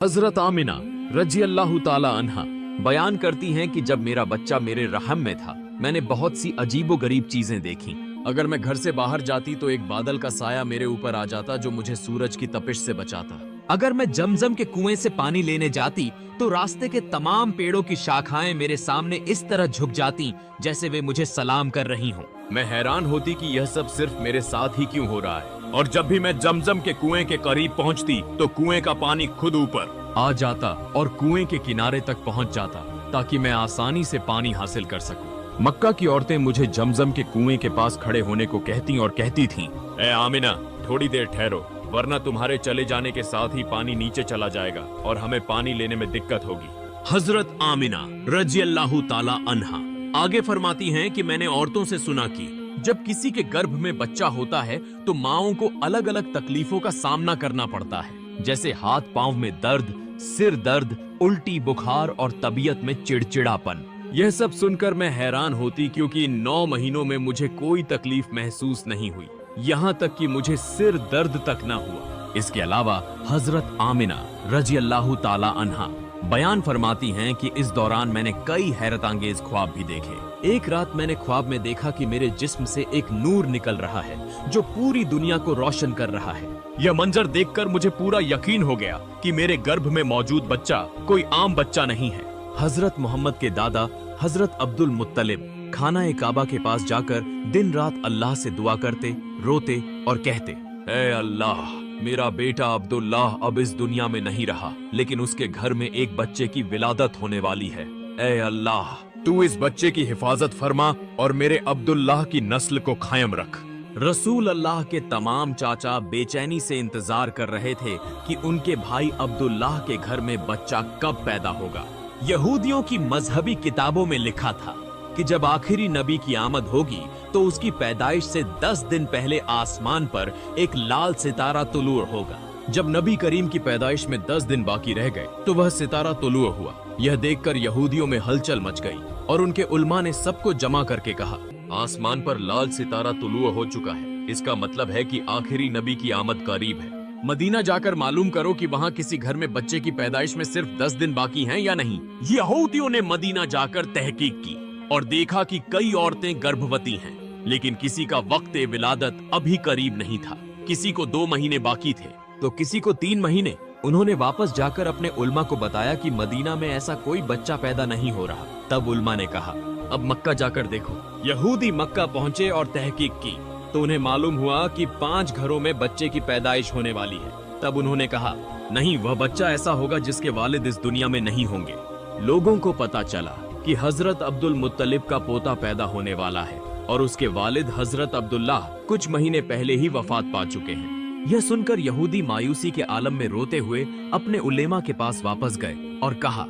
हजरत आमिना रजी अल्लाह ताला अन्हा बयान करती हैं कि जब मेरा बच्चा मेरे रहम में था, मैंने बहुत सी अजीबो गरीब चीजें देखी। अगर मैं घर से बाहर जाती तो एक बादल का साया मेरे ऊपर आ जाता जो मुझे सूरज की तपिश से बचाता। अगर मैं जमजम के कुएं से पानी लेने जाती तो रास्ते के तमाम पेड़ों की शाखाएं मेरे सामने इस तरह झुक जाती जैसे वे मुझे सलाम कर रही हों। मैं हैरान होती कि यह सब सिर्फ मेरे साथ ही क्यों हो रहा है। और जब भी मैं जमजम के कुएं के करीब पहुंचती तो कुएं का पानी खुद ऊपर आ जाता और कुएं के किनारे तक पहुंच जाता ताकि मैं आसानी से पानी हासिल कर सकूं। मक्का की औरतें मुझे जमजम के कुएं के पास खड़े होने को कहती और कहती थीं, ए आमिना, थोड़ी देर ठहरो, वरना तुम्हारे चले जाने के साथ ही पानी नीचे चला जाएगा और हमें पानी लेने में दिक्कत होगी। हजरत आमिना रजी अल्लाह ताला अन्हा आगे फरमाती हैं कि मैंने औरतों से सुना कि जब किसी के गर्भ में बच्चा होता है तो माओं को अलग अलग तकलीफों का सामना करना पड़ता है, जैसे हाथ पांव में दर्द, सिर दर्द, उल्टी, बुखार और तबीयत में चिड़चिड़ापन। यह सब सुनकर मैं हैरान होती क्योंकि इन 9 महीनों में मुझे कोई तकलीफ महसूस नहीं हुई, यहाँ तक कि मुझे सिर दर्द तक न हुआ। इसके अलावा हजरत आमिना रजी अल्लाह ताला अन्हा बयान फरमाती हैं कि इस दौरान मैंने कई हैरत अंगेज ख्वाब भी देखे। एक रात मैंने ख्वाब में देखा कि मेरे जिस्म से एक नूर निकल रहा है जो पूरी दुनिया को रोशन कर रहा है। यह मंजर देखकर मुझे पूरा यकीन हो गया कि मेरे गर्भ में मौजूद बच्चा कोई आम बच्चा नहीं है। हजरत मोहम्मद के दादा हजरत अब्दुल मुत्तलिब खाना काबा के पास जाकर दिन रात अल्लाह से दुआ करते, रोते और कहते, ऐ अल्लाह, मेरा बेटा अब्दुल्लाह अब इस दुनिया में नहीं रहा, लेकिन उसके घर में एक बच्चे की विलादत होने वाली है। ऐ अल्लाह, तू इस बच्चे की हिफाजत फरमा और मेरे अब्दुल्लाह की नस्ल को कायम रख। रसूल अल्लाह के तमाम चाचा बेचैनी से इंतजार कर रहे थे कि उनके भाई अब्दुल्लाह के घर में बच्चा कब पैदा होगा। यहूदियों की मजहबी किताबों में लिखा था कि जब आखिरी नबी की आमद होगी तो उसकी पैदाइश से 10 दिन पहले आसमान पर एक लाल सितारा तुलूर होगा। जब नबी करीम की पैदाइश में 10 दिन बाकी रह गए तो वह सितारा तुलूर हुआ। यह देखकर यहूदियों में हलचल मच गई और उनके उलमा ने सबको जमा करके कहा, आसमान पर लाल सितारा तुलूर हो चुका है, इसका मतलब है कि आखिरी नबी की आमद करीब है। मदीना जाकर मालूम करो कि वहाँ किसी घर में बच्चे की पैदाइश में सिर्फ 10 दिन बाकी हैं या नहीं। यहूदियों ने मदीना जाकर तहकीक की और देखा कि कई औरतें गर्भवती हैं, लेकिन किसी का वक्त विलादत अभी करीब नहीं था। किसी को 2 महीने बाकी थे तो किसी को 3 महीने। उन्होंने वापस जाकर अपने उल्मा को बताया कि मदीना में ऐसा कोई बच्चा पैदा नहीं हो रहा। तब उल्मा ने कहा, अब मक्का जाकर देखो। यहूदी मक्का पहुंचे और तहकीक की तो उन्हें मालूम हुआ कि 5 घरों में बच्चे की पैदाइश होने वाली है। तब उन्होंने कहा, नहीं, वह बच्चा ऐसा होगा जिसके वालिद इस दुनिया में नहीं होंगे। लोगों को पता चला कि हजरत अब्दुल मुत्तलिब का पोता पैदा होने वाला है और उसके वालिद हजरत अब्दुल्लाह कुछ महीने पहले ही वफात पा चुके हैं। यह सुनकर यहूदी मायूसी के आलम में रोते हुए अपने उलेमा के पास वापस गए और कहा,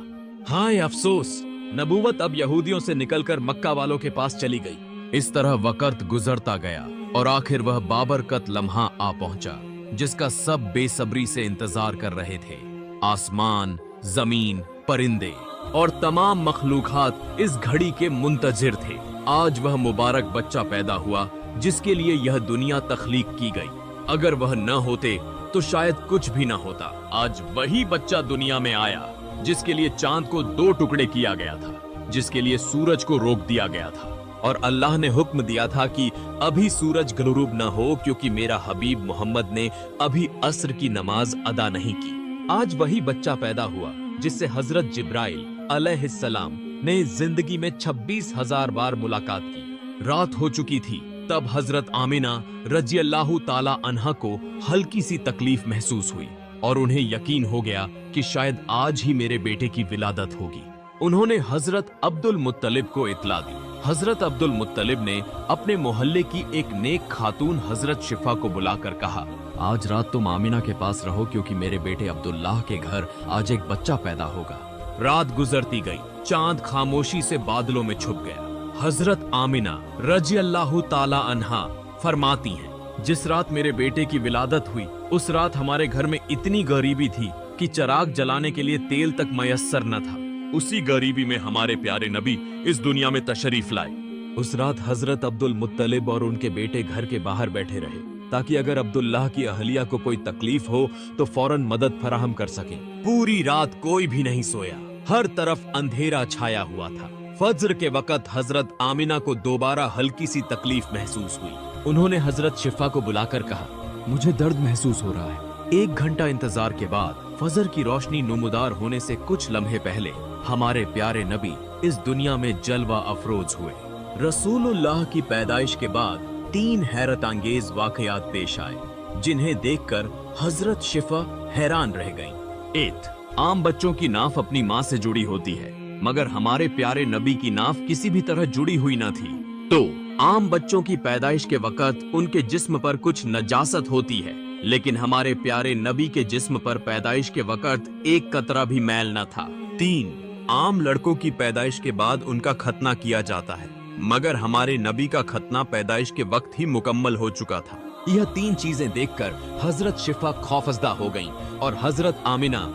हाय अफसोस, नबूवत अब यहूदियों से निकलकर मक्का वालों के पास चली गई। इस तरह वक्त गुजरता गया और आखिर वह बाबरकत लम्हा आ पहुंचा जिसका सब बेसब्री से इंतजार कर रहे थे। आसमान, जमीन, परिंदे और तमाम मखलूकात इस घड़ी के मुंतजिर थे। आज वह मुबारक बच्चा पैदा हुआ जिसके लिए यह दुनिया तख्लीक की गई। अगर वह न होते तो शायद कुछ भी न होता। आज वही बच्चा दुनिया में आया जिसके लिए चांद को 2 टुकड़े किया गया था, जिसके लिए सूरज को रोक दिया गया था और अल्लाह ने हुक्म दिया था कि अभी सूरज गलूब न हो क्योंकि मेरा हबीब मोहम्मद ने अभी असर की नमाज अदा नहीं की। आज वही बच्चा पैदा हुआ जिससे हजरत जिब्राइल अलैहिस्सलाम ने जिंदगी में 26,000 बार मुलाकात की। रात हो चुकी थी तब हजरत आमिना रजी अल्लाह ताला अन्हा को हल्की सी तकलीफ महसूस हुई और उन्हें यकीन हो गया कि शायद आज ही मेरे बेटे की विलादत होगी। उन्होंने हजरत अब्दुल मुत्तलिब को इत्ला दी। हजरत अब्दुल मुत्तलिब ने अपने मोहल्ले की एक नेक खातून हजरत शिफा को बुलाकर कहा, आज रात तुम आमिना के पास रहो क्योंकि मेरे बेटे अब्दुल्लाह के घर आज एक बच्चा पैदा होगा। रात गुजरती गई, चांद खामोशी से बादलों में छुप गया। हजरत आमिना रजी अल्लाह ताला अन्हा फरमाती हैं, जिस रात मेरे बेटे की विलादत हुई उस रात हमारे घर में इतनी गरीबी थी कि चिराग जलाने के लिए तेल तक मयस्सर न था। उसी गरीबी में हमारे प्यारे नबी इस दुनिया में तशरीफ लाए। उस रात हजरत अब्दुल मुत्तलिब और उनके बेटे घर के बाहर बैठे रहे। ताकि अगर अब्दुल्लाह की अहलिया को कोई तकलीफ हो तो फौरन मदद फराहम कर सके। पूरी रात कोई भी नहीं सोया, हर तरफ अंधेरा छाया हुआ था। फज्र के वक्त हजरत आमिना को दोबारा हल्की सी तकलीफ महसूस हुई। उन्होंने हजरत शिफा को बुलाकर कहा, मुझे दर्द महसूस हो रहा है। 1 घंटा इंतजार के बाद फजर की रोशनी नुमदार होने से कुछ लम्हे पहले हमारे प्यारे नबी इस दुनिया में जलवा अफरोज हुए। रसूलुल्लाह की पैदाइश के बाद 3 हैरत अंगेज वाकयात पेश आए, जिन्हें देखकर हजरत शिफा हैरान रह गईं। 1. आम बच्चों की नाफ अपनी माँ से जुड़ी होती है, मगर हमारे प्यारे नबी की नाफ किसी भी तरह जुड़ी हुई न थी। 2. आम बच्चों की पैदाइश के वक्त उनके जिस्म पर कुछ नजासत होती है, लेकिन हमारे प्यारे नबी के जिस्म पर पैदाइश के वक्त एक कतरा भी मैल न था। 3. आम लड़कों की पैदाइश के बाद उनका खतना किया जाता है, मगर हमारे नबी का खतना पैदाइश के वक्त ही मुकम्मल हो चुका था। यह 3 चीजें देखकर हजरत शिफा खौफजदा हो गईं और हजरत आमिना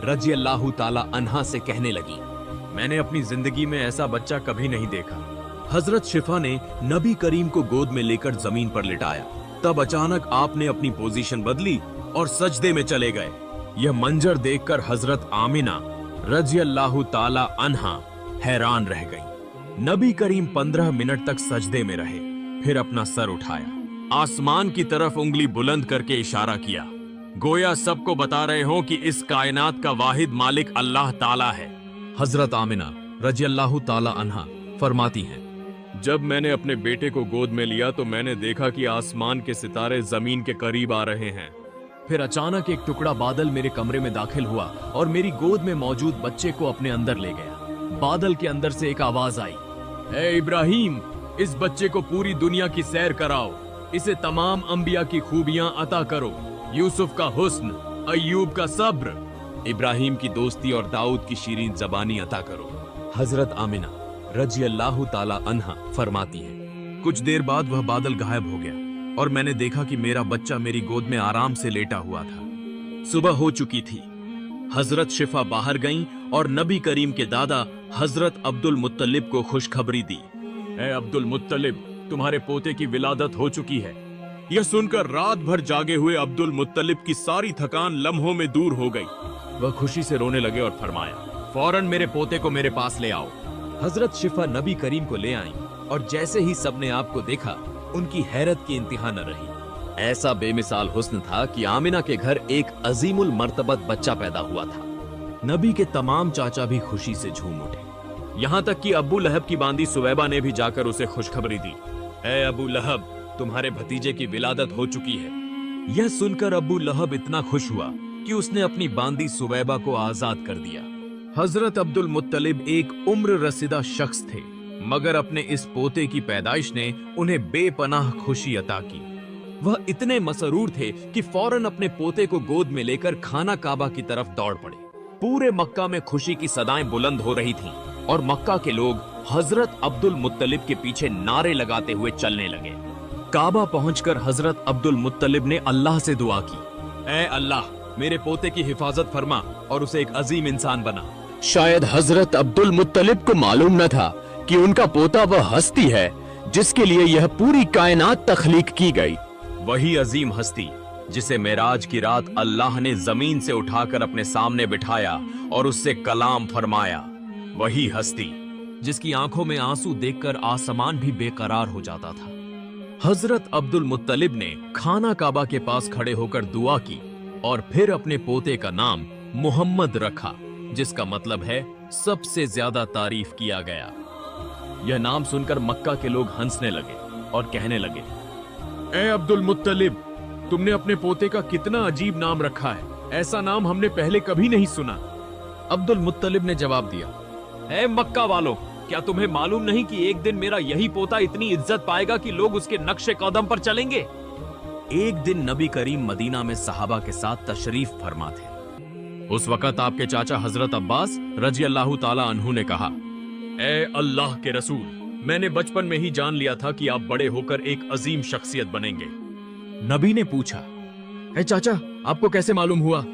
रजी अल्लाह ताला अन्हा से कहने लगी, मैंने अपनी जिंदगी में ऐसा बच्चा कभी नहीं देखा। हजरत शिफा ने नबी करीम को गोद में लेकर जमीन पर लिटाया। तब अचानक आपने अपनी पोजीशन बदली और सजदे में चले गए। यह मंजर देखकर हजरत आमिना रजी अल्लाह ताला अन्हा हैरान रह गई। नबी करीम 15 मिनट तक सजदे में रहे, फिर अपना सर उठाया, आसमान की तरफ उंगली बुलंद करके इशारा किया, गोया सबको बता रहे हो कि इस कायनात का वाहिद मालिक अल्लाह ताला है। हजरत आमिना रजी अल्लाह ताला अन्हा फरमाती हैं, जब मैंने अपने बेटे को गोद में लिया तो मैंने देखा कि आसमान के सितारे जमीन के करीब आ रहे हैं। फिर अचानक एक टुकड़ा बादल मेरे कमरे में दाखिल हुआ और मेरी गोद में मौजूद बच्चे को अपने अंदर ले गया। बादल के अंदर से एक आवाज आई, ए इब्राहिम, इस बच्चे को पूरी दुनिया की सैर कराओ, इसे तमाम अंबिया की खूबियां अता करो, यूसुफ का हुस्न, अय्यूब का सब्र, इब्राहिम की दोस्ती और दाऊद की शीरीन जबानी अता करो। हजरत आमिना रजी अल्लाह ताला अन्हा फरमाती हैं, कुछ देर बाद वह बादल गायब हो गया और मैंने देखा कि मेरा बच्चा मेरी गोद में आराम से लेटा हुआ था। सुबह हो चुकी थी। हजरत शिफा बाहर गईं और नबी करीम के दादा हजरत अब्दुल मुत्तलिब को खुशखबरी दी, ए अब्दुल मुत्तलिब, तुम्हारे पोते की विलादत हो चुकी है। यह सुनकर रात भर जागे हुए अब्दुल मुत्तलिब की सारी थकान लम्हों में दूर हो गई। वह खुशी से रोने लगे और फरमाया, फौरन मेरे पोते को मेरे पास ले आओ। हजरत शिफा नबी करीम को ले आईं और जैसे ही सबने आपको देखा, उनकी हैरत की इंतहा न रही। ऐसा बेमिसाल हुस्न था कि आमिना के घर एक अजीमुल मर्तबत बच्चा पैदा हुआ था। नबी के तमाम चाचा भी खुशी से झूम उठे, यहाँ तक कि अबू लहब की बांदी सुवैबा ने भी जाकर उसे खुशखबरी दी, ए अबू लहब, तुम्हारे भतीजे की विलादत हो चुकी है। यह सुनकर अबू लहब इतना खुश हुआ कि उसने अपनी बांदी सुवैबा को आजाद कर दिया। हजरत अब्दुल मुत्तलिब एक उम्र रसीदा शख्स थे, मगर अपने इस पोते की पैदाइश ने उन्हें बेपनाह खुशी अता की। वह इतने मसरूर थे कि फौरन अपने पोते को गोद में लेकर खाना काबा की तरफ दौड़ पड़े। पूरे मक्का में खुशी की सदाएं बुलंद हो रही थीं और मक्का के लोग हजरत अब्दुल मुत्तलिब के पीछे नारे लगाते हुए चलने लगे। काबा पहुंचकर हजरत अब्दुल मुत्तलिब ने अल्लाह से दुआ की, ऐ अल्लाह, मेरे पोते की हिफाजत फरमा और उसे एक अजीम इंसान बना। शायद हजरत अब्दुल मुत्तलिब को मालूम न था कि उनका पोता वह हस्ती है जिसके लिए यह पूरी कायनात तख्लीक की गई। वही अजीम हस्ती जिसे मेराज की रात अल्लाह ने जमीन से उठाकर अपने सामने बिठाया और उससे कलाम फरमाया। वही हस्ती जिसकी आंखों में आंसू देखकर आसमान भी बेकरार हो जाता था। हजरत अब्दुल मुत्तलिब ने खाना काबा के पास खड़े होकर दुआ की और फिर अपने पोते का नाम मोहम्मद रखा, जिसका मतलब है सबसे ज्यादा तारीफ किया गया। यह नाम सुनकर मक्का के लोग हंसने लगे और कहने लगे, ए अब्दुल मुत्तलिब, तुमने अपने पोते का कितना अजीब नाम रखा है, ऐसा नाम हमने पहले कभी नहीं सुना। अब्दुल मुत्तलिब ने जवाब दिया, ए मक्का वालों, क्या तुम्हें मालूम नहीं कि एक दिन मेरा यही पोता इतनी इज्जत पाएगा कि लोग उसके नक्शे कदम पर चलेंगे। एक दिन नबी करीम मदीना में सहाबा के साथ तशरीफ फरमा थे। उस वक्त आपके चाचा हजरत अब्बास रजी अल्लाह ताला अन्हु ने कहा, ए अल्लाह के रसूल, मैंने बचपन में ही जान लिया था कि आप बड़े होकर एक अजीम शख्सियत बनेंगे। नबी ने पूछा, ए चाचा, आपको कैसे मालूम हुआ?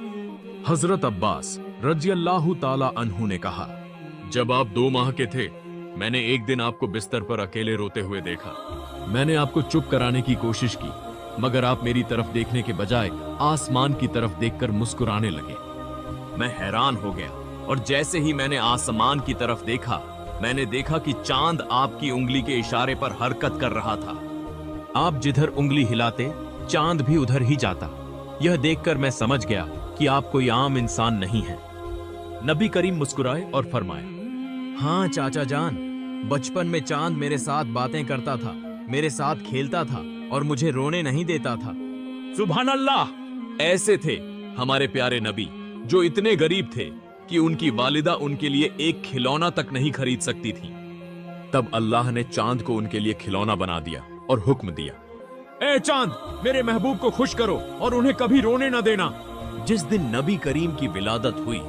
हजरत अब्बास रजी अल्लाह ताला अन्हु ने कहा, जब आप 2 माह के थे, मैंने एक दिन आपको बिस्तर पर अकेले रोते हुए देखा। मैंने आपको चुप कराने की कोशिश की, मगर आप मेरी तरफ देखने के बजाय आसमान की तरफ देखकर मुस्कुराने लगे। मैं हैरान हो गया और जैसे ही मैंने आसमान की तरफ देखा, मैंने देखा कि चांद आपकी उंगली के इशारे पर हरकत कर रहा था। आप जिधर उंगली हिलाते, चांद भी उधर ही जाता। यह देखकर मैं समझ गया कि आप कोई आम इंसान नहीं हैं। नबी करीम मुस्कुराए और फरमाए, हाँ चाचा जान, बचपन में चांद मेरे साथ बातें करता था, मेरे साथ खेलता था और मुझे रोने नहीं देता था। सुभान अल्लाह! ऐसे थे हमारे प्यारे नबी, जो इतने गरीब थे कि उनकी वालिदा उनके लिए एक खिलौना तक नहीं खरीद सकती थी। तब अल्लाह ने चांद को उनके लिए खिलौना बना दिया और हुक्म दिया, ए चांद, मेरे महबूब को खुश करो और उन्हें कभी रोने न देना। जिस दिन नबी करीम की विलादत हुई,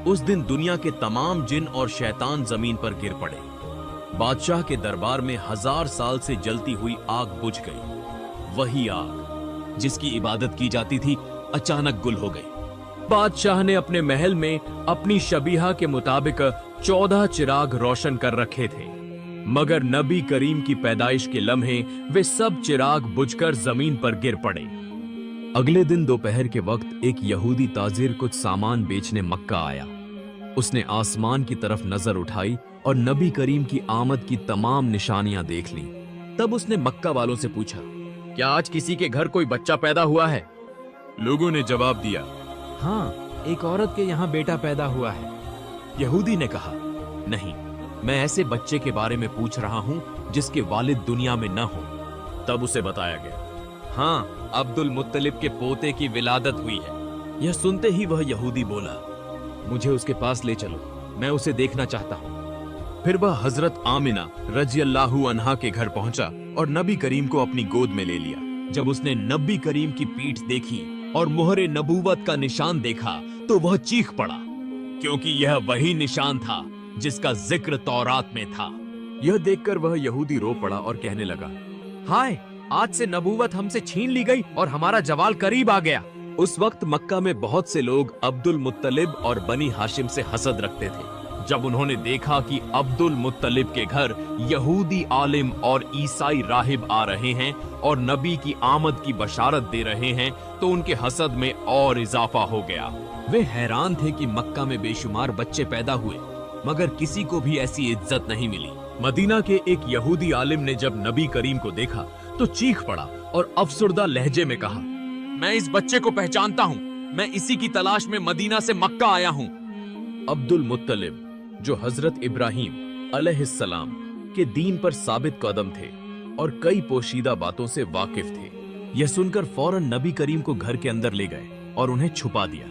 उस दिन दुनिया के तमाम जिन और शैतान जमीन पर गिर पड़े। बादशाह के दरबार में 1000 साल से जलती हुई आग बुझ गई। वही आग जिसकी इबादत की जाती थी अचानक गुल हो गई। बादशाह ने अपने महल में अपनी शबीहा के मुताबिक 14 चिराग रोशन कर रखे थे, मगर नबी करीम की पैदाइश के लम्हे वे सब चिराग बुझकर जमीन पर गिर पड़े। अगले दिन दोपहर के वक्त एक यहूदी ताजिर कुछ सामान बेचने मक्का आया। उसने आसमान की तरफ नजर उठाई और नबी करीम की आमद की तमाम निशानियां देख लीं। तब उसने मक्का वालों से पूछा, क्या आज किसी के घर कोई बच्चा पैदा हुआ है? लोगों ने जवाब दिया, हाँ, एक औरत के यहाँ बेटा पैदा हुआ है। यहूदी ने कहा, नहीं, मैं ऐसे बच्चे के बारे में पूछ रहा हूँ जिसके वालिद दुनिया में न हो। तब उसे बताया गया, हाँ, अब्दुल मुत्तलिब के पोते की विलादत हुई है। यह सुनते ही वह यहूदी बोला, मुझे उसके पास ले चलो, मैं उसे देखना चाहता हूँ। फिर वह हजरत आमिना रज़ियल्लाहु अन्हा के घर पहुंचा और नबी करीम को अपनी गोद में ले लिया। जब उसने नबी करीम की पीठ देखी और मुहरे नबूवत का निशान देखा तो वह चीख पड़ा, क्योंकि यह वही निशान था जिसका जिक्र तौरात में था। यह देखकर वह यहूदी रो पड़ा और कहने लगा, हाय, आज से नबूवत हमसे छीन ली गई और हमारा जवाल करीब आ गया। उस वक्त मक्का में बहुत से लोग अब्दुल मुत्तलिब और बनी हाशिम से हसद रखते थे। जब उन्होंने देखा कि अब्दुल मुत्तलिब के घर यहूदी आलिम और ईसाई राहिब आ रहे हैं और नबी की आमद की बशारत दे रहे हैं, तो उनके हसद में और इजाफा हो गया। वे हैरान थे कि मक्का में बेशुमार बच्चे पैदा हुए, मगर किसी को भी ऐसी इज्जत नहीं मिली। मदीना के एक यहूदी आलिम ने जब नबी करीम को देखा तो चीख पड़ा और अफसुर्दा लहजे में कहा, मैं इस बच्चे को पहचानता हूँ, मैं इसी की तलाश में मदीना से मक्का आया हूँ। अब्दुल मुत्तलिब, जो हजरत इब्राहिम अलैहिस्सलाम के दीन पर साबित कदम थे और कई पोशीदा बातों से वाकिफ थे, यह सुनकर फौरन नबी करीम को घर के अंदर ले गए और उन्हें छुपा दिया।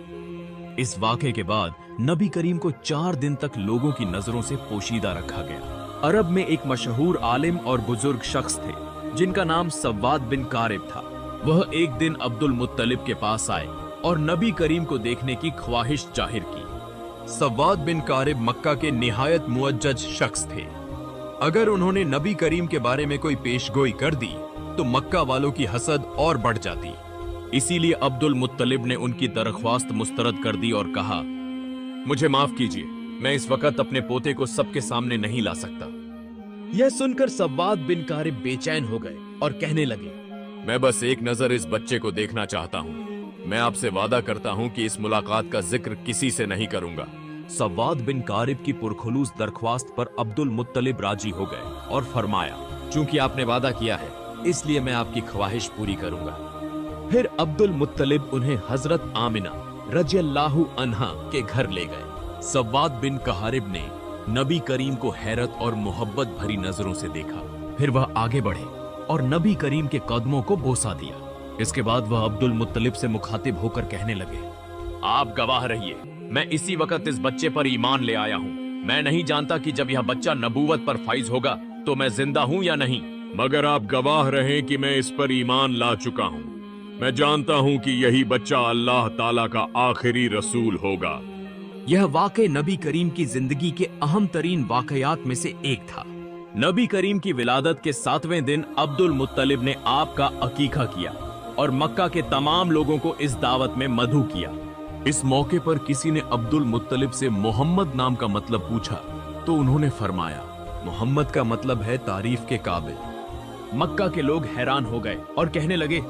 इस वाक़े के बाद नबी करीम को 4 दिन तक लोगों की नजरों से पोशीदा रखा गया। अरब में एक मशहूर आलिम और बुजुर्ग शख्स थे जिनका नाम सव्वाद बिन कारिब था। वह एक दिन अब्दुल मुत्तलिब के पास आए और नबी करीम को देखने की ख्वाहिश जाहिर की। सव्वाद बिन कारिब मक्का के निहायत मुअज्जज शख्स थे। अगर उन्होंने नबी करीम के बारे में कोई पेशगोई कर दी तो मक्का वालों की हसद और बढ़ जाती। इसीलिए अब्दुल मुत्तलिब ने उनकी दरख्वास्त मुस्तरद कर दी और कहा, मुझे माफ कीजिए, मैं इस वक्त अपने पोते को सबके सामने नहीं ला सकता। यह सुनकर सव्वाद बिन कारिब बेचैन हो गए और कहने लगे, मैं बस एक नजर इस बच्चे को देखना चाहता हूँ। मैं आपसे वादा करता हूँ कि इस मुलाकात का जिक्र किसी से नहीं करूंगा। सव्वाद बिन कारिब की पुरखुलूस दरख्वास्त पर अब्दुल मुत्तलिब राजी हो गए और फरमाया, चूंकि आपने वादा किया है, इसलिए मैं आपकी ख्वाहिश पूरी करूंगा। फिर अब्दुल मुत्तलिब उन्हें हजरत आमिना रज़ियल्लाहु अन्हा के घर ले गए। सव्वाद बिन कारिब ने नबी करीम को हैरत और मोहब्बत भरी नजरों से देखा। फिर वह आगे बढ़े और नबी करीम के कदमों को बोसा दिया। इसके बाद वह अब्दुल मुत्तलिब से मुखातिब होकर कहने लगे, आप गवाह रहिए, मैं इसी वक्त इस बच्चे पर ईमान ले आया हूँ। मैं नहीं जानता कि जब यह बच्चा नबूवत पर फाइज होगा तो मैं जिंदा हूँ या नहीं, मगर आप गवाह रहें कि मैं इस पर ईमान ला चुका हूँ। मैं जानता हूँ कि यही बच्चा अल्लाह ताला का आखिरी रसूल होगा। यह वाक़े नबी करीम की जिंदगी के अहम तरीन वाक़यात में से एक था। नबी करीम की विलादत के 7वें दिन अब्दुल मुत्तलिब ने आपका अकीका किया और मक्का के तमाम लोगों को इस दावत में मदऊ किया। इस मौके पर किसी ने अब्दुल मुत्तलिब से मोहम्मद नाम का मतलब पूछा तो उन्होंने फरमाया, मोहम्मद का मतलब है तारीफ के काबिल। मक्का के लोग हैरान हो गए और कहने लगे,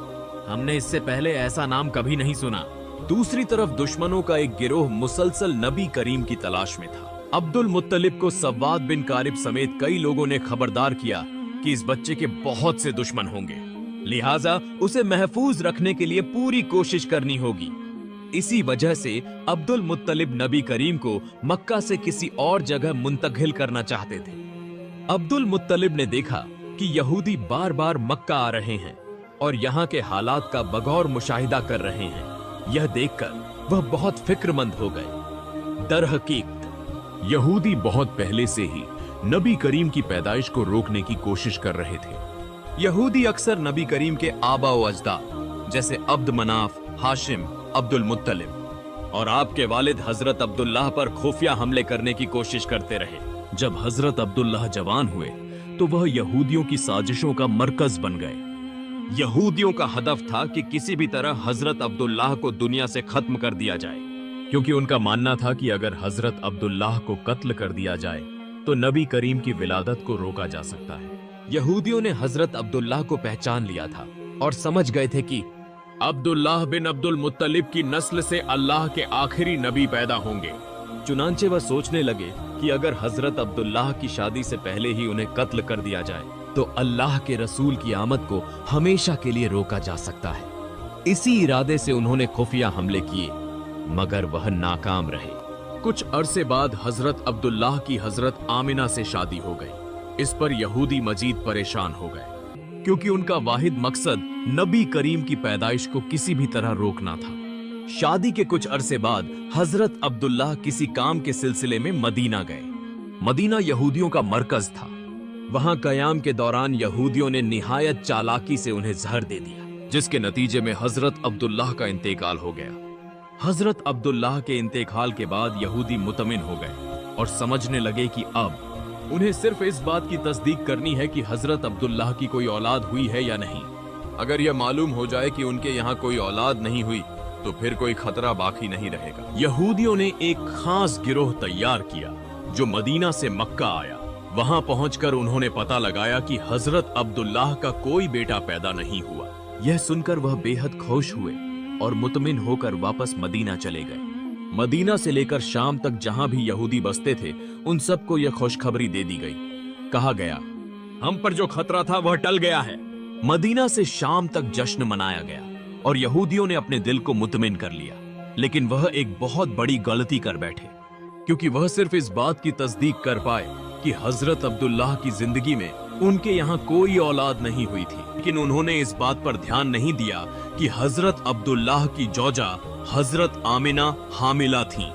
हमने इससे पहले ऐसा नाम कभी नहीं सुना। दूसरी तरफ दुश्मनों का एक गिरोह मुसलसल नबी करीम की तलाश में था। अब्दुल मुत्तलिब को सव्वाद बिन कारिब समेत कई लोगों ने खबरदार किया कि इस बच्चे के बहुत से दुश्मन होंगे, लिहाजा उसे महफूज रखने के लिए पूरी कोशिश करनी होगी। इसी वजह से अब्दुल मुत्तलिब नबी करीम को मक्का से किसी और जगह मुंतकिल करना चाहते थे। अब्दुल मुत्तलिब ने देखा कि यहूदी बार बार मक्का आ रहे हैं और यहाँ के हालात का बगौर मुशाहिदा कर रहे हैं। यह देखकर वह बहुत फिक्रमंद हो गए। दर हकीकत यहूदी बहुत पहले से ही नबी करीम की पैदाइश को रोकने की कोशिश कर रहे थे। यहूदी अक्सर नबी करीम के आबा व अजदाद जैसे अब्द मनाफ, हाशिम, अब्दुल मुत्तलिब और आपके वालिद हजरत अब्दुल्लाह पर खुफिया हमले करने की कोशिश करते रहे। जब हजरत अब्दुल्लाह जवान हुए तो वह यहूदियों की साजिशों का मरकज बन गए। यहूदियों का हदफ था कि किसी भी तरह हजरत अब्दुल्लाह को दुनिया से खत्म कर दिया जाए, क्योंकि उनका मानना था कि अगर हजरत अब्दुल्लाह को कत्ल कर दिया जाए तो नबी करीम की विलादत को रोका जा सकता है। यहूदियों ने हजरत अब्दुल्लाह को पहचान लिया था और समझ गए थे कि अब्दुल्लाह बिन अब्दुल मुत्तलिब की नस्ल से अल्लाह के आखिरी नबी पैदा होंगे। चुनांचे वह सोचने लगे कि अगर हजरत अब्दुल्लाह की शादी से पहले ही उन्हें कत्ल कर दिया जाए तो अल्लाह के रसूल की आमद को हमेशा के लिए रोका जा सकता है। इसी इरादे से उन्होंने खुफिया हमले किए, मगर वह नाकाम रहे। कुछ अरसे बाद हजरत अब्दुल्लाह की हजरत आमिना से शादी हो गई। इस पर यहूदी मजीद परेशान हो गए, क्योंकि उनका वाहिद मकसद नबी करीम की पैदाइश को किसी भी तरह रोकना था। शादी के कुछ अरसे बाद हजरत अब्दुल्लाह किसी काम के सिलसिले में मदीना गए। मदीना यहूदियों का मरकज था। वहां कयाम के दौरान यहूदियों ने निहायत चालाकी से उन्हें जहर दे दिया, जिसके नतीजे में हजरत अब्दुल्लाह का इंतकाल हो गया। हजरत अब्दुल्लाह के इंतकाल के बाद यहूदी मुतमिन हो गए और समझने लगे कि अब उन्हें सिर्फ इस बात की तस्दीक करनी है कि हजरत अब्दुल्लाह की कोई औलाद हुई है या नहीं। अगर यह मालूम हो जाए कि उनके यहाँ कोई औलाद नहीं हुई तो फिर कोई खतरा बाकी नहीं रहेगा। यहूदियों ने एक खास गिरोह तैयार किया जो मदीना से मक्का आया। वहां पहुंचकर उन्होंने पता लगाया कि हजरत अब्दुल्लाह का कोई बेटा पैदा नहीं हुआ। यह सुनकर वह बेहद खुश हुए और मुतमिन होकर वापस मदीना चले गए। मदीना से लेकर शाम तक जहां भी यहूदी बसते थे उन सबको यह खुशखबरी दे दी गई। कहा गया, हम पर जो खतरा था वह टल गया है। मदीना से शाम तक जश्न मनाया गया और यहूदियों ने अपने दिल को मुतमिन कर लिया। लेकिन वह एक बहुत बड़ी गलती कर बैठे, क्योंकि वह सिर्फ इस बात की तस्दीक कर पाए कि हजरत अब्दुल्लाह की जिंदगी में उनके यहाँ कोई औलाद नहीं हुई थी। लेकिन उन्होंने इस बात पर ध्यान नहीं दिया कि हजरत अब्दुल्लाह की जोजा हजरत आमिना हामिला थीं।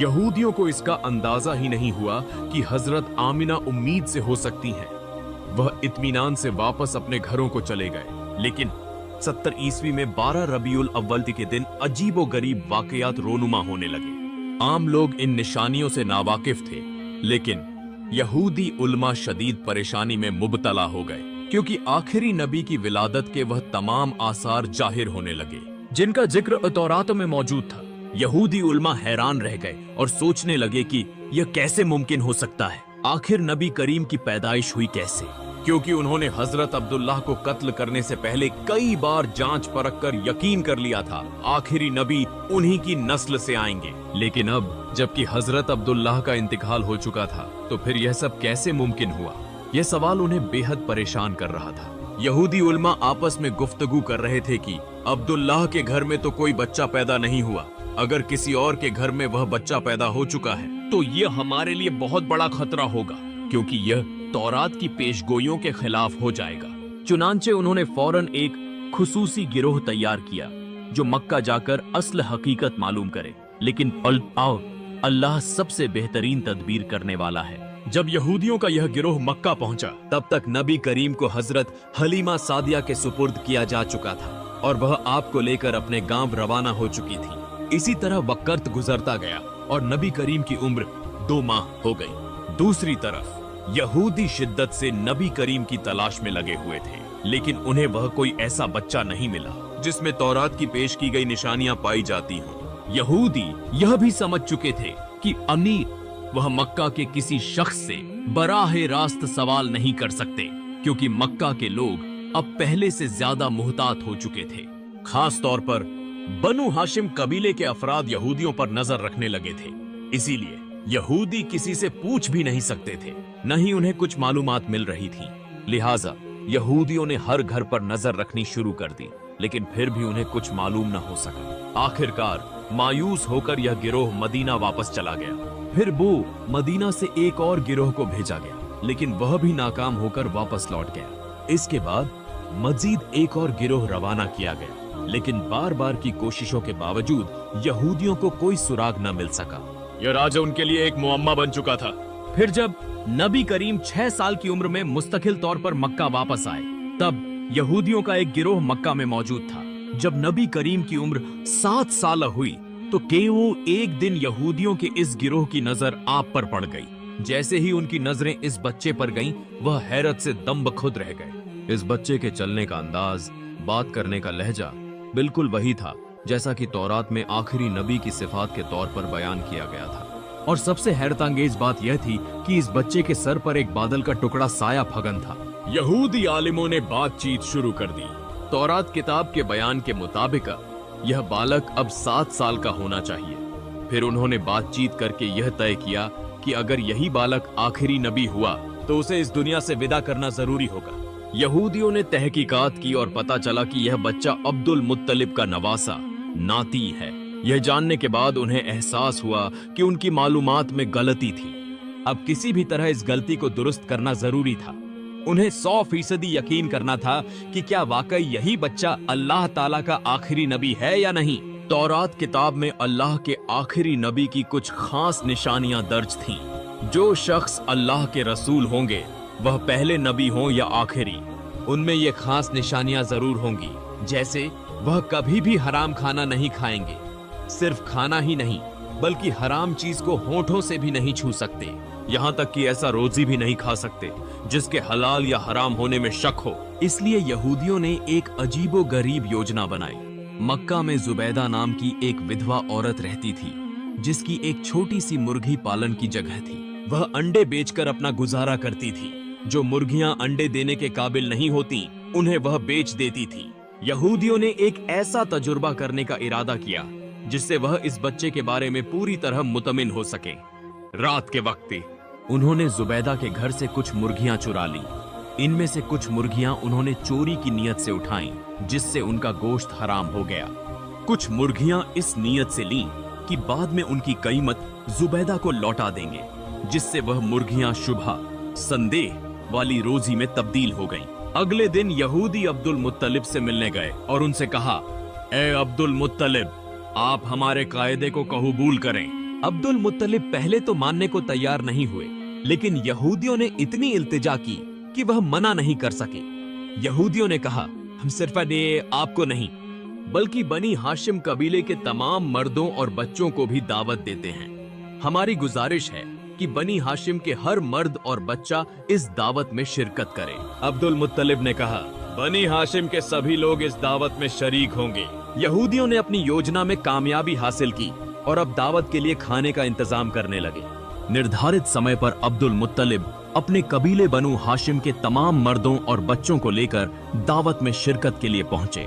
यहूदियों को इसका अंदाजा ही नहीं हुआ कि हजरत आमिना उम्मीद से हो सकती हैं। वह इत्मीनान से वापस अपने घरों को चले गए। लेकिन 70 ईस्वी में 12 रबीउल अव्वल के दिन अजीबो गरीब वाकयात रोनुमा होने लगे। आम लोग इन निशानियों से नावाकिफ थे, लेकिन यहूदी उलमा शदीद परेशानी में मुबतला हो गए, क्योंकि आखिरी नबी की विलादत के वह तमाम आसार जाहिर होने लगे जिनका जिक्र तौरात में मौजूद था। यहूदी उलमा हैरान रह गए और सोचने लगे कि यह कैसे मुमकिन हो सकता है। आखिर नबी करीम की पैदाइश हुई कैसे, क्योंकि उन्होंने हजरत अब्दुल्लाह को कत्ल करने से पहले कई बार जांच परख कर यकीन कर लिया था आखिरी नबी उन्हीं की नस्ल से आएंगे। लेकिन अब जबकि हजरत अब्दुल्लाह का इंतकाल हो चुका था तो फिर यह सब कैसे मुमकिन हुआ? यह सवाल उन्हें बेहद परेशान कर रहा था। यहूदी उलमा आपस में गुफ्तगू कर रहे थे कि अब्दुल्लाह के घर में तो कोई बच्चा पैदा नहीं हुआ, अगर किसी और के घर में वह बच्चा पैदा हो चुका है तो यह हमारे लिए बहुत बड़ा खतरा होगा, क्योंकि यह तौरात की पेशगोइयों के खिलाफ हो जाएगा। चुनांचे उन्होंने फौरन एक खुसूसी गिरोह तैयार किया जो मक्का जाकर असल हकीकत मालूम करे। लेकिन अल्लाह सबसे बेहतरीन तदबीर करने वाला है। जब यहूदियों का यह गिरोह मक्का पहुंचा तब तक नबी करीम को हजरत हलीमा सादिया के सुपुर्द किया जा चुका था और वह आपको लेकर अपने गांव रवाना हो चुकी थी। इसी तरह वक्त गुजरता गया और नबी करीम की उम्र 2 माह हो गई। दूसरी तरफ यहूदी शिद्दत से नबी करीम की तलाश में लगे हुए थे, लेकिन उन्हें वह कोई ऐसा बच्चा नहीं मिला जिसमें तौरात की पेश की गई निशानियां पाई जाती हों। यहूदी यह भी समझ चुके थे कि अमीर वह मक्का के किसी शख्स से बराहे रास्त सवाल नहीं कर सकते, क्योंकि मक्का के लोग अब पहले से ज्यादा मुहतात हो चुके थे। खास तौर पर बनु हाशिम कबीले के अफराद यहूदियों पर नजर रखने लगे थे। इसीलिए यहूदी किसी से पूछ भी नहीं सकते थे, न ही उन्हें कुछ मालूमात मिल रही थी। लिहाजा यहूदियों ने हर घर पर नजर रखनी शुरू कर दी, लेकिन फिर भी उन्हें कुछ मालूम न हो सका। आखिरकार मायूस होकर यह गिरोह मदीना वापस चला गया। फिर वो मदीना से एक और गिरोह को भेजा गया, लेकिन वह भी नाकाम होकर वापस लौट गया। इसके बाद मजीद एक और गिरोह रवाना किया गया, लेकिन बार बार की कोशिशों के बावजूद यहूदियों को कोई सुराग न मिल सका। यह राज उनके लिए एक मुअम्मा बन चुका था। फिर जब नबी करीम 6 साल की उम्र में मुस्तकिल तौर पर मक्का वापस आए, तब यहूदियों का एक गिरोह मक्का में मौजूद था। जब नबी करीम की उम्र 7 साल हुई तो केवो एक दिन यहूदियों के इस गिरोह की नजर आप पर पड़ गई। जैसे ही उनकी नजरें इस बच्चे पर गईं, वह हैरत से दम बखुद रह गए। इस बच्चे के चलने का अंदाज, बात करने का लहजा बिल्कुल वही था जैसा कि तौरात में आखिरी नबी की सिफात के तौर पर बयान किया गया था। और सबसे हैरतअंगेज बात यह थी कि इस बच्चे के सर पर एक बादल का टुकड़ा साया फगन था। यहूदी आलिमों ने बातचीत शुरू कर दी। तौरात किताब के बयान के मुताबिक यह बालक अब 7 साल का होना चाहिए। फिर उन्होंने बातचीत करके यह तय किया कि अगर यही बालक आखिरी नबी हुआ तो उसे इस दुनिया से विदा करना जरूरी होगा। यहूदियों ने तहकीकात की और पता चला कि यह बच्चा अब्दुल मुत्तलिब का नवासा नाती है। यह जानने के बाद उन्हें एहसास हुआ कि उनकी मालूमात में गलती थी। अब किसी भी तरह इस गलती को दुरुस्त करना जरूरी था। उन्हें 100% यकीन करना था कि क्या वाकई यही बच्चा अल्लाह ताला का आखिरी नबी है या नहीं। तौरात किताब में अल्लाह के आखिरी नबी की कुछ खास निशानियां दर्ज थीं। जो शख्स अल्लाह के रसूल होंगे, वह पहले नबी हो या आखिरी, उनमें ये खास निशानियां जरूर होंगी। जैसे वह कभी भी हराम खाना नहीं खाएंगे। सिर्फ खाना ही नहीं, बल्कि हराम चीज को होठों से भी नहीं छू सकते। यहाँ तक कि ऐसा रोजी भी नहीं खा सकते जिसके हलाल या हराम होने में शक हो। इसलिए यहूदियों ने एक अजीबो गरीब योजना बनाई। मक्का में जुबैदा नाम की एक विधवा औरत रहती थी, जिसकी एक छोटी सी मुर्गी पालन की जगह थी। वह अंडे बेचकर अपना गुजारा करती थी। जो मुर्गियां अंडे देने के काबिल नहीं होती, उन्हें वह बेच देती थी। यहूदियों ने एक ऐसा तजुर्बा करने का इरादा किया जिससे वह इस बच्चे के बारे में पूरी तरह मुतमिन हो सके। रात के वक्त उन्होंने जुबैदा के घर से कुछ मुर्गियां चुरा ली। इनमें से कुछ मुर्गियां उन्होंने चोरी की नीयत से उठाईं, जिससे उनका गोश्त हराम हो गया। कुछ मुर्गियां इस नीयत से लीं कि बाद में उनकी कीमत जुबैदा को लौटा देंगे, जिससे वह मुर्गियां शुबहा संदेह वाली रोजी में तब्दील हो गईं। अगले दिन यहूदी अब्दुल मुत्तलिब से मिलने गए और उनसे कहा, ए अब्दुल मुत्तलिब, आप हमारे कायदे को कबूल करें। अब्दुल मुत्तलिब पहले तो मानने को तैयार नहीं हुए, लेकिन यहूदियों ने इतनी इल्तिजा की कि वह मना नहीं कर सके। यहूदियों ने कहा, हम सिर्फ आपको नहीं, बल्कि बनी हाशिम कबीले के तमाम मर्दों और बच्चों को भी दावत देते हैं। हमारी गुजारिश है कि बनी हाशिम के हर मर्द और बच्चा इस दावत में शिरकत करे। अब्दुल मुत्तलिब ने कहा, बनी हाशिम के सभी लोग इस दावत में शरीक होंगे। यहूदियों ने अपनी योजना में कामयाबी हासिल की और अब दावत के लिए खाने का इंतजाम करने लगे। निर्धारित समय पर अब्दुल मुत्तलिब अपने कबीले बनु हाशिम के तमाम मर्दों और बच्चों को लेकर दावत में शिरकत के लिए पहुंचे।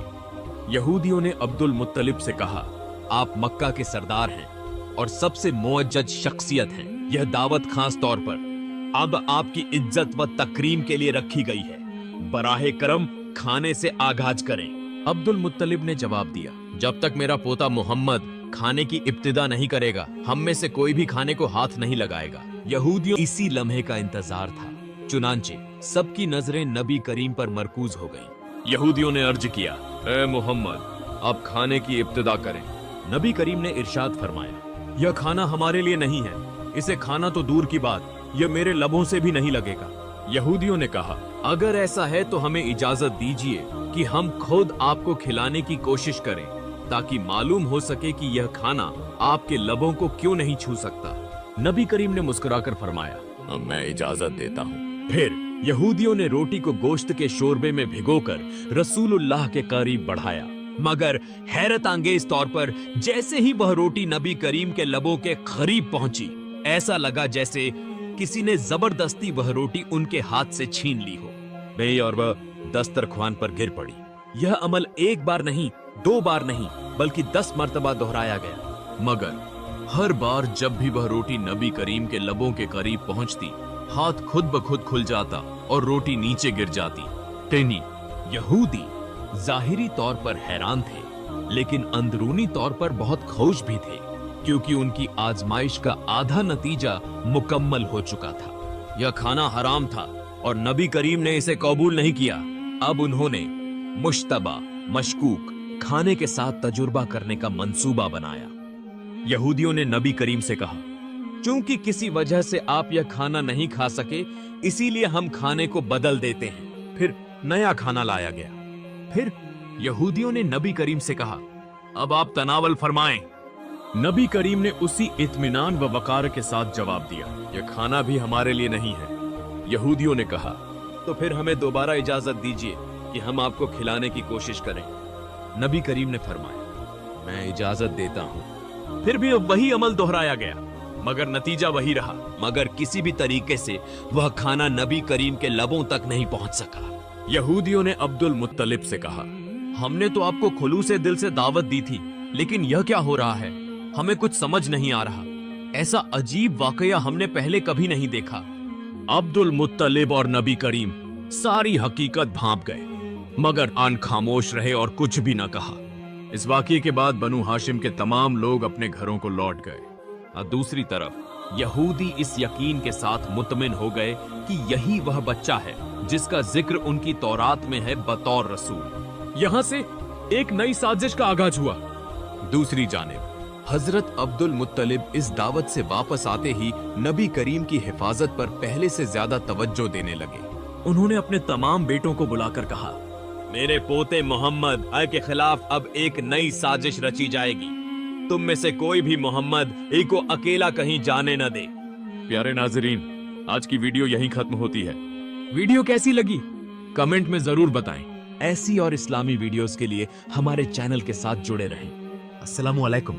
यहूदियों ने अब्दुल मुत्तलिब से कहा, आप मक्का के सरदार हैं और सबसे मुअज्जज शख्सियत हैं। यह दावत खास तौर पर अब आपकी इज्जत व तकरीम के लिए रखी गई है। बराहे करम खाने से आगाज करें। अब्दुल मुत्तलिब ने जवाब दिया, जब तक मेरा पोता मोहम्मद खाने की इब्तिदा नहीं करेगा, हम में से कोई भी खाने को हाथ नहीं लगाएगा। यहूदियों इसी लम्हे का इंतजार था। चुनांचे सबकी नजरें नबी करीम पर मरकूज हो गईं। यहूदियों ने अर्ज किया, ए मोहम्मद, आप खाने की इब्तिदा करें। नबी करीम ने इरशाद फरमाया, यह खाना हमारे लिए नहीं है, इसे खाना तो दूर की बात, यह मेरे लबों से भी नहीं लगेगा। यहूदियों ने कहा, अगर ऐसा है तो हमें इजाजत दीजिए कि हम खुद आपको खिलाने की कोशिश करें, ताकि मालूम हो सके कि यह खाना आपके लबों को क्यों नहीं छू सकता। नबी करीम ने मुस्कुराकर फरमाया, मैं इजाजत देता हूँ। फिर यहूदियों ने रोटी को गोश्त के शोरबे में भिगोकर रसूलुल्लाह के करीब बढ़ाया, मगर हैरत अंगेज तौर पर जैसे ही वह रोटी नबी करीम के लबों के करीब पहुंची, ऐसा लगा जैसे किसी ने जबरदस्ती वह रोटी उनके हाथ से छीन ली हो। और वह दस्तरख्वान पर गिर पड़ी। यह अमल एक बार नहीं 2 बार नहीं बल्कि 10 मर्तबा दोहराया गया। मगर हर बार जब भी वह रोटी नबी करीम के लबों के करीब पहुंचती, हाथ खुद ब खुद खुल जाता और रोटी नीचे गिर जाती। टेनी यहूदी जाहिरी तौर पर हैरान थे, लेकिन अंदरूनी तौर पर बहुत खुश भी थे, क्योंकि उनकी आजमाइश का आधा नतीजा मुकम्मल हो चुका था। यह खाना हराम था और नबी करीम ने इसे कबूल नहीं किया। अब उन्होंने मुश्तबा मशकूक खाने के साथ तजुर्बा करने का मंसूबा बनाया। यहूदियों ने नबी करीम से कहा, चूंकि किसी वजह से आप यह खाना नहीं खा सके, इसीलिए हम खाने को बदल देते हैं। फिर नया खाना लाया गया। फिर यहूदियों ने नबी करीम से कहा, अब आप तनावल फरमाएं। नबी करीम ने उसी इत्मीनान व वकार के साथ जवाब दिया, यह खाना भी हमारे लिए नहीं है। यहूदियों ने कहा, तो फिर हमें दोबारा इजाजत दीजिए कि हम आपको खिलाने की कोशिश करें। नबी करीम ने फरमाया, मैं इजाजत देता हूं। फिर भी वही अमल दोहराया गया, मगर नतीजा वही रहा। मगर किसी भी तरीके से वह खाना नबी करीम के लबों तक नहीं पहुंच सका। यहूदियों ने अब्दुल मुत्तलिब से कहा, हमने तो आपको खुलूसे दिल से दावत दी थी, लेकिन यह क्या हो रहा है? हमें कुछ समझ नहीं आ रहा। ऐसा अजीब वाकया हमने पहले कभी नहीं देखा। अब्दुल मुत्तलिब और नबी करीम सारी हकीकत भांप गए, मगर आन खामोश रहे और कुछ भी न कहा। इस वाकये के बाद बनु हाशिम के तमाम लोग अपने घरों को लौट गए। और दूसरी तरफ यहूदी इस यकीन के साथ मुतमिन हो गए कि यही वह बच्चा है जिसका जिक्र उनकी तौरात में है बतौर रसूल। यहां से एक नई साजिश का आगाज हुआ। दूसरी जानिब हजरत अब्दुल मुत्तलिब इस दावत से वापस आते ही नबी करीम की हिफाजत पर पहले से ज्यादा तवज्जो देने लगे। उन्होंने अपने तमाम बेटों को बुलाकर कहा, मेरे पोते मोहम्मद के खिलाफ अब एक नई साजिश रची जाएगी। तुम में से कोई भी मोहम्मद को अकेला कहीं जाने न दे। प्यारे नाजरीन, आज की वीडियो यहीं खत्म होती है। वीडियो कैसी लगी कमेंट में जरूर बताएं। ऐसी और इस्लामी वीडियोस के लिए हमारे चैनल के साथ जुड़े रहें। अस्सलामु अलैकुम।